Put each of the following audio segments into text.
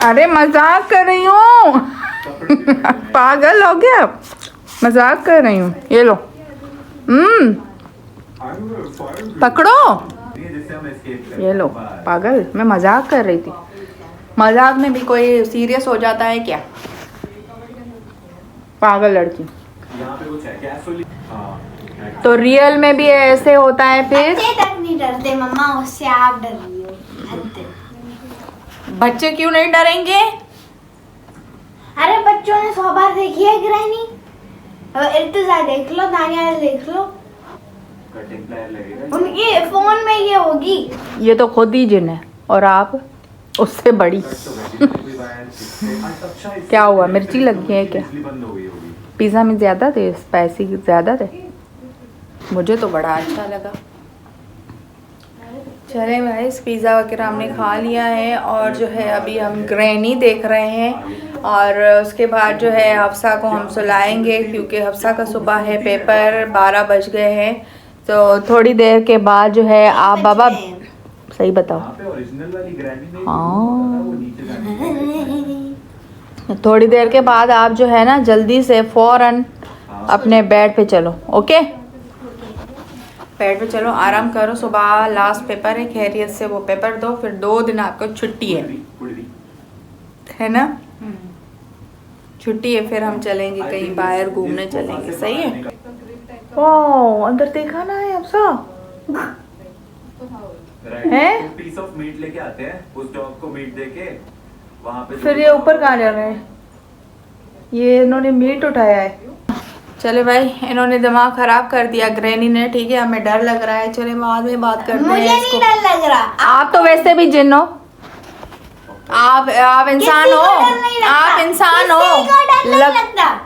अरे मजाक कर रही हूँ पागल हो गया, मजाक कर रही हूँ। ये लो पकड़ो, ये लो पागल, मैं मजाक कर रही थी। मजाक में भी कोई सीरियस हो जाता है क्या? पागल लड़की। यहाँ पे कुछ है क्या? हाँ, तो रियल में भी ऐसे होता है फिर? बच्चे तक नहीं डरते मम्मा, उससे आप डर रही हो। बच्चे क्यों नहीं डरेंगे? अरे बच्चों ने 100 बार देखी है ग्रहणी। इर्तिजा देख लो, दानिया देख लो, कटिंग प्लायर लगेगा। उनके फोन में ये होगी। ये तो खुद ही जिन है और आप उससे बड़ी। क्या हुआ, मिर्ची लगी है क्या? बंद हो गई होगी। पिज़्ज़ा में ज़्यादा थे, स्पाइसी ज़्यादा थे। मुझे तो बड़ा अच्छा लगा। चले भाई, पिज़्ज़ा वगैरह हमने खा लिया है और जो है अभी हम ग्रैनी देख रहे हैं और उसके बाद जो है हफ्सा को हम सुलाएंगे क्योंकि हफ्सा का सुबह है पेपर, 12 बज गए हैं। तो थोड़ी देर के बाद जो है आप बाबा सही बताओ। वहाँ पे ओरिजिनल वाली ग्रैनी में हाँ। वो नीचे जाने थोड़ी देर के बाद आप जो है ना जल्दी से फौरन अपने बेड पे चलो। ओके, बेड पे चलो, आराम करो। सुबह लास्ट पेपर है, खैरियत से वो पेपर दो, फिर 2 दिन आपको छुट्टी है ना? छुट्टी है, फिर हम चलेंगे कहीं बाहर घूमने चलेंगे। सही है? वाह, अंदर देखा ना है अफसा हैं? पीस ऑफ मीट लेके आते हैं, उस डॉग को मीट देके वहाँ पे। फिर ये ऊपर कहाँ जा रहे हैं? ये इन्होंने मीट उठाया है। चले भाई, इन्होंने दिमाग खराब कर दिया ग्रैनी ने। ठीक है, हमें डर लग रहा है। चले बाद में बात करते मुझे हैं नहीं इसको। डर लग रहा। आप तो वैसे भी जिन हो, आप इंसान हो, आप इंसान हो।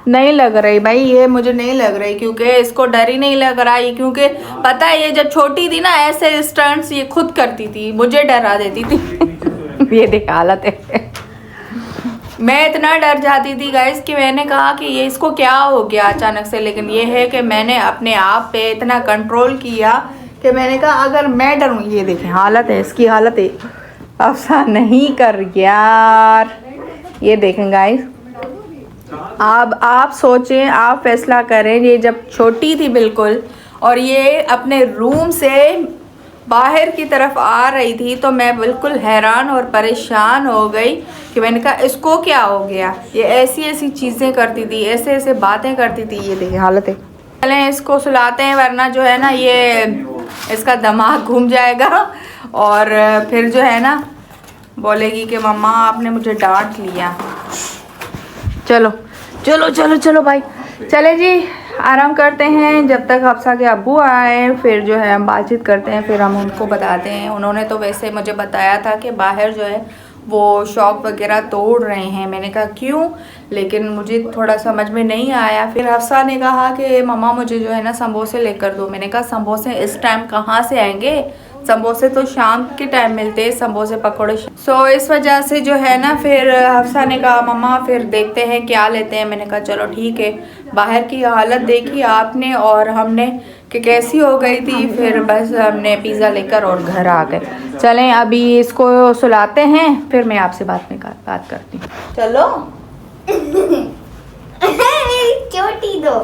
नहीं लग रही भाई, ये मुझे नहीं लग रही क्योंकि इसको डर ही नहीं लग रहा है। क्योंकि पता है ये जब छोटी थी ना ऐसे स्टंट्स ये खुद करती थी, मुझे डरा देती थी। ये देख हालत है। मैं इतना डर जाती थी गाइस कि मैंने कहा कि ये इसको क्या हो गया अचानक से। लेकिन ये है कि मैंने अपने आप पे इतना कंट्रोल किया कि मैंने कहा अगर मैं डरूं। ये देखें हालत है इसकी, हालत है। अफसा नहीं कर यार, ये देखें गाइस। आप सोचें, आप फैसला करें। ये जब छोटी थी बिल्कुल और ये अपने रूम से बाहर की तरफ आ रही थी तो मैं बिल्कुल हैरान और परेशान हो गई कि मैंने कहा इसको क्या हो गया। ये ऐसी ऐसी चीज़ें करती थी, ऐसे ऐसे बातें करती थी। ये देखिए हालत है। चलें इसको सुलाते हैं वरना जो है ना ये इसका दिमाग घूम जाएगा और फिर जो है ना बोलेगी कि मम्मा आपने मुझे डांट लिया। चलो चलो चलो चलो भाई, चले जी आराम करते हैं जब तक हफ्सा के अब्बू आए। फिर जो है हम बातचीत करते हैं, फिर हम उनको बताते हैं। उन्होंने तो वैसे मुझे बताया था कि बाहर जो है वो शॉप वगैरह तोड़ रहे हैं। मैंने कहा क्यों, लेकिन मुझे थोड़ा समझ में नहीं आया। फिर हफ्सा ने कहा कि मम्मा मुझे जो है ना समोसे लेकर दो। मैंने कहा समोसे इस टाइम कहाँ से आएंगे, समोसे तो शाम के टाइम मिलते हैं, समोसे पकौड़े। सो इस वजह से जो है ना फिर हफ्सा ने कहा मम्मा फिर देखते हैं क्या लेते हैं। मैंने कहा चलो ठीक है। बाहर की हालत देखी आपने और हमने कि कैसी हो गई थी। फिर बस हमने पिज़्ज़ा लेकर और घर आ गए। चलें अभी इसको सुलाते हैं, फिर मैं आपसे बात करती हूँ। चलो चोटी दो,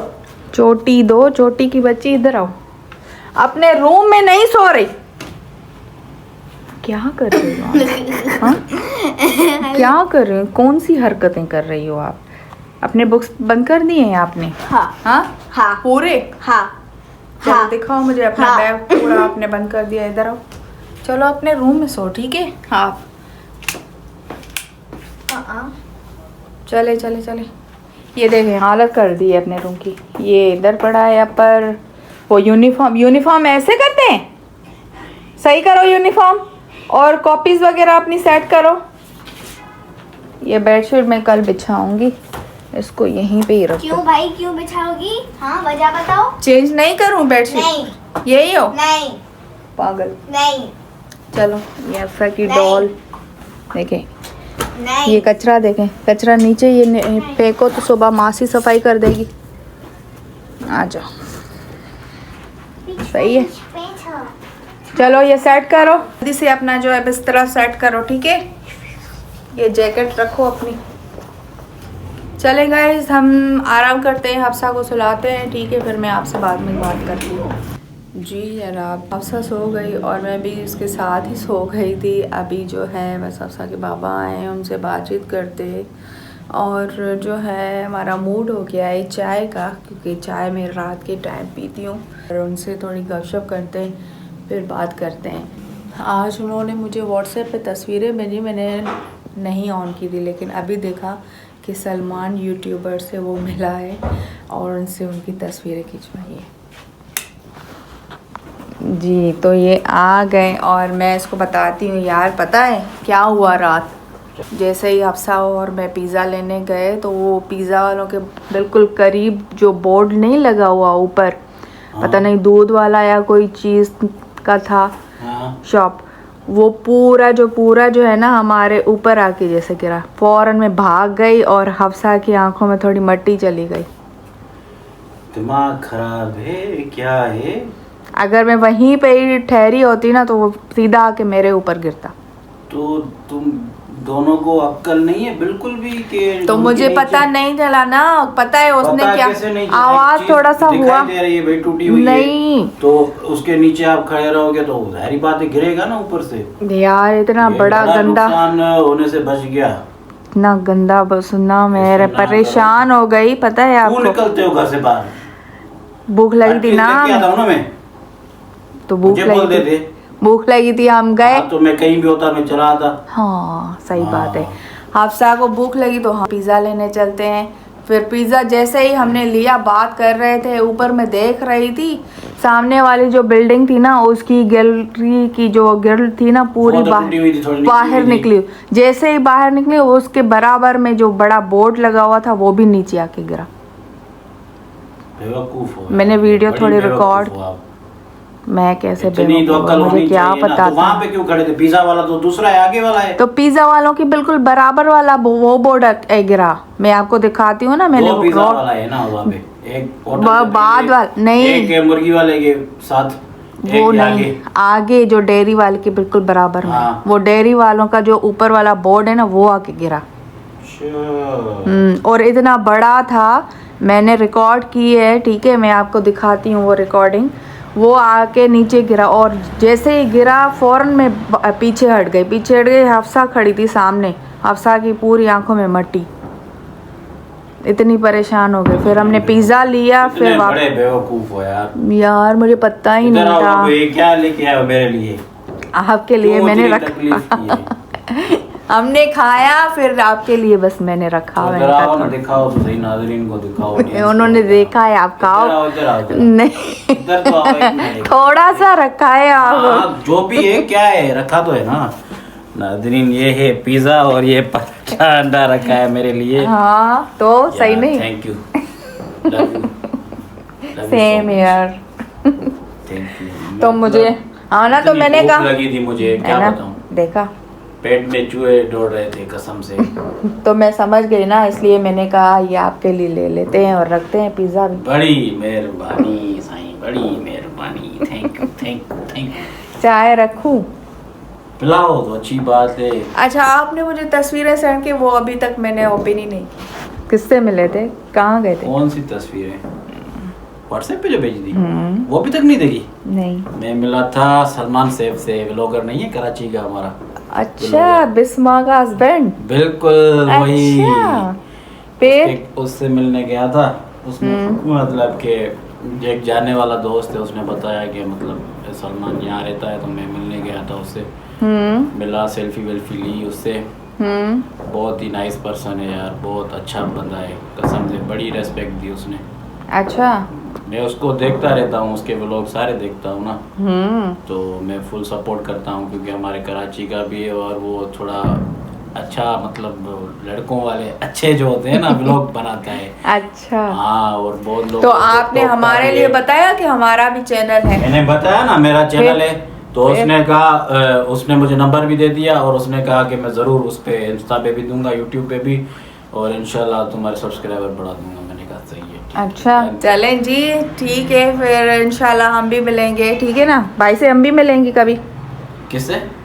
चोटी दो, चोटी की बच्ची इधर आओ। अपने रूम में नहीं सो रही, क्या कर रही हो आप? हाँ? क्या कर रही हो, कौन सी हरकतें कर रही हो आप? अपने बुक्स बंद कर दिए हैं आपने? हाँ हाँ हाँ पूरे? हाँ चलो हाँ। दिखाओ मुझे अपना हाँ। बैग, पूरा आपने बंद कर दिया। इधर आओ, चलो अपने रूम में सो। ठीक है हाँ, चले चले चले। ये देखें हालत कर दी है अपने रूम की। ये इधर पड़ा है पर वो यूनिफॉर्म ऐसे करते हैं। सही करो यूनिफॉर्म और कॉपीज वगैरह अपनी सेट करो। ये बेडशीट मैं कल बिछाऊंगी, इसको यहीं पे ही रखो। क्यों भाई, क्यों बिछाओगी? हाँ वजह बताओ। चेंज नहीं करूं बेडशीट? नहीं यही हो नहीं पागल। नहीं चलो ये अफसा की नहीं। डॉल देखें, नहीं। ये कचरा देखें, कचरा नीचे ये फेंको तो सुबह मासी सफाई कर देगी। आ जाओ, सही है। चलो ये सेट करो जल्दी से, अपना जो है बिस्तरा सेट करो। ठीक है ये जैकेट रखो अपनी। चले गाइस, हम आराम करते हैं, हफ्सा को सुलाते हैं, ठीक है? फिर मैं आपसे बाद में बात करती हूँ। जी जनाब, हफ्सा सो गई और मैं भी उसके साथ ही सो गई थी। अभी जो है बस हफ्सा के बाबा आए हैं, उनसे बातचीत करते और जो है हमारा मूड हो गया है चाय का, क्योंकि चाय मैं रात के टाइम पीती हूँ। और उनसे थोड़ी गपशप करते हैं, फिर बात करते हैं। आज उन्होंने मुझे व्हाट्सएप पे तस्वीरें भेजी, मैंने नहीं ऑन की थी, लेकिन अभी देखा कि सलमान यूट्यूबर से वो मिला है और उनसे उनकी तस्वीरें खिंचवाई है। जी तो ये आ गए और मैं इसको बताती हूँ। यार पता है क्या हुआ रात? जैसे ही हफ्सा और मैं पिज़्ज़ा लेने गए तो वो पिज़्ज़ा वालों के बिल्कुल करीब जो बोर्ड नहीं लगा हुआ ऊपर, पता नहीं दूध वाला या कोई चीज़ का था शॉप, वो पूरा जो है ना हमारे ऊपर आके जैसे गिरा। फौरन में भाग गई और हफ्सा की आंखों में थोड़ी मट्टी चली गई। दिमाग खराब है क्या है? अगर मैं वहीं पे ही ठहरी होती ना तो वो सीधा आके मेरे ऊपर गिरता। तो तुम दोनों को अक्ल नहीं है बिल्कुल भी कि तो मुझे पता नहीं चला ना, पता है उसने पता क्या आवाज थोड़ा सा हुआ दे रही है भाई, टूटी हुई नहीं है, तो उसके नीचे आप खड़े रहोगे तो जाहिर बात है गिरेगा ना ऊपर से। यार इतना बड़ा गंदा नुकसान होने से बच गया। इतना गंदा, बस ना मेरे परेशान हो गई। पता है आपको निकलते हो घर से बाहर? भूख लगी थी ना, तो भूख लगी थी, हम गए। तो मैं कहीं भी होता मैं चला आता। हाँ सही बात है। हफ्सा को भूख लगी तो हम पिज़्ज़ा लेने चलते हैं। फिर पिज़्ज़ा जैसे ही हमने लिया, बात कर रहे थे, ऊपर मैं देख रही थी सामने वाली जो बिल्डिंग थी ना, उसकी गैलरी की जो ग्रिल थी ना पूरी बाहर निकली। जैसे ही बाहर निकली उसके बराबर में जो बड़ा बोर्ड लगा हुआ था वो भी नीचे आके गिरा। मैंने वीडियो थोड़ी रिकॉर्ड, मैं कैसे मुझे क्या पता तो वहाँ पे क्यों खड़े थे? पिज़्ज़ा वाला तो दूसरा है, आगे वाला है। तो पिज़्ज़ा वालों की बिल्कुल बराबर वाला वो बोर्ड गिरा। मैं आपको दिखाती हूँ ना, मैंने पिज़्ज़ा वाला है ना वहाँ पे, एक बाद वाला नहीं, एक मुर्गी वाले के साथ वो नहीं, आगे जो डेयरी वाले के बिल्कुल बराबर में, वो डेयरी वालों का जो ऊपर वाला बोर्ड है ना वो आके गिरा। और इतना बड़ा था, मैंने रिकॉर्ड की है, ठीक है? मैं आपको दिखाती हूँ वो रिकॉर्डिंग। वो आके नीचे गिरा और जैसे ही गिरा फौरन में पीछे हट गई। हफ्सा खड़ी थी सामने, हफ्सा की पूरी आंखों में मट्टी। इतनी परेशान हो गए। फिर हमने पिज़्ज़ा लिया। फिर बड़े बेवकूफ हो यार मुझे पता ही नहीं था। क्या लेके आए मेरे लिए? आपके लिए मैंने रखा। हमने खाया, फिर आपके लिए बस मैंने रखा। दिखाओ तो सही, नाज़रीन को दिखाओ। उन्होंने देखा है, आप खाओ। नहीं थोड़ा सा रखा है आप। जो भी है क्या है, रखा तो है ना नाज़रीन। ये है पिज़्ज़ा और ये पराठा अंडा रखा है मेरे लिए। हाँ तो सही नहीं? Thank you. सेम यार। Thank you. तो मुझे आना, तो मैंने कहा लगी थी मुझे, क्या बताऊं, देखा पेट में चूहे दौड़ रहे थे कसम से। तो मैं समझ गई ना, इसलिए मैंने कहा ये आपके लिए ले लेते हैं और रखते हैं पिज़्ज़ा भी। बड़ी मेहरबानी साईं, बड़ी मेहरबानी। Thank you thank you thank you. चाय रखूं? पिलाओ तो अच्छी बात है। अच्छा, आपने मुझे तस्वीरें सेंड की, वो अभी तक मैंने ओपन ही नहीं की। किससे मिले थे, कहाँ गए थे? कौन सी तस्वीरें? व्हाट्सएप पे जो भेजी थी वो अभी तक नहीं देखी? नहीं। मैं मिला था सलमान सैफ से, व्लॉगर नहीं है कराची का हमारा। अच्छा, बिस्मा का हस्बैंड? बिल्कुल वही। फिर उससे मिलने गया था। उसने मतलब के एक जाने वाला दोस्त है, उसने बताया कि मतलब सलमान यहाँ रहता है, तो मैं मिलने गया था उससे। मिला, सेल्फी वेल्फी ली उससे। बहुत ही नाइस पर्सन है यार, बहुत अच्छा बंदा है कसम से, बड़ी रेस्पेक्ट दी उसने। अच्छा। मैं उसको देखता रहता हूँ, उसके व्लॉग सारे देखता हूँ ना, तो मैं फुल सपोर्ट करता हूँ क्योंकि हमारे कराची का भी है और वो थोड़ा अच्छा मतलब लड़कों वाले अच्छे जो होते हैं ना व्लॉग बनाता है। अच्छा। हाँ, और बहुत लोग। तो आपने हमारे लिए बताया कि हमारा भी चैनल है? मैंने बताया ना मेरा चैनल है, तो उसने कहा, उसने मुझे नंबर भी दे दिया और उसने कहा कि मैं ज़रूर उस पे इंस्टा पे भी दूंगा, यूट्यूब पे भी, और इंशाल्लाह तुम्हारे सब्सक्राइबर बढ़ा दूंगा। मैंने कहा सही है। अच्छा चलें जी, ठीक है, फिर इंशाल्लाह हम भी मिलेंगे, ठीक है ना? भाई से हम भी मिलेंगे कभी। किससे?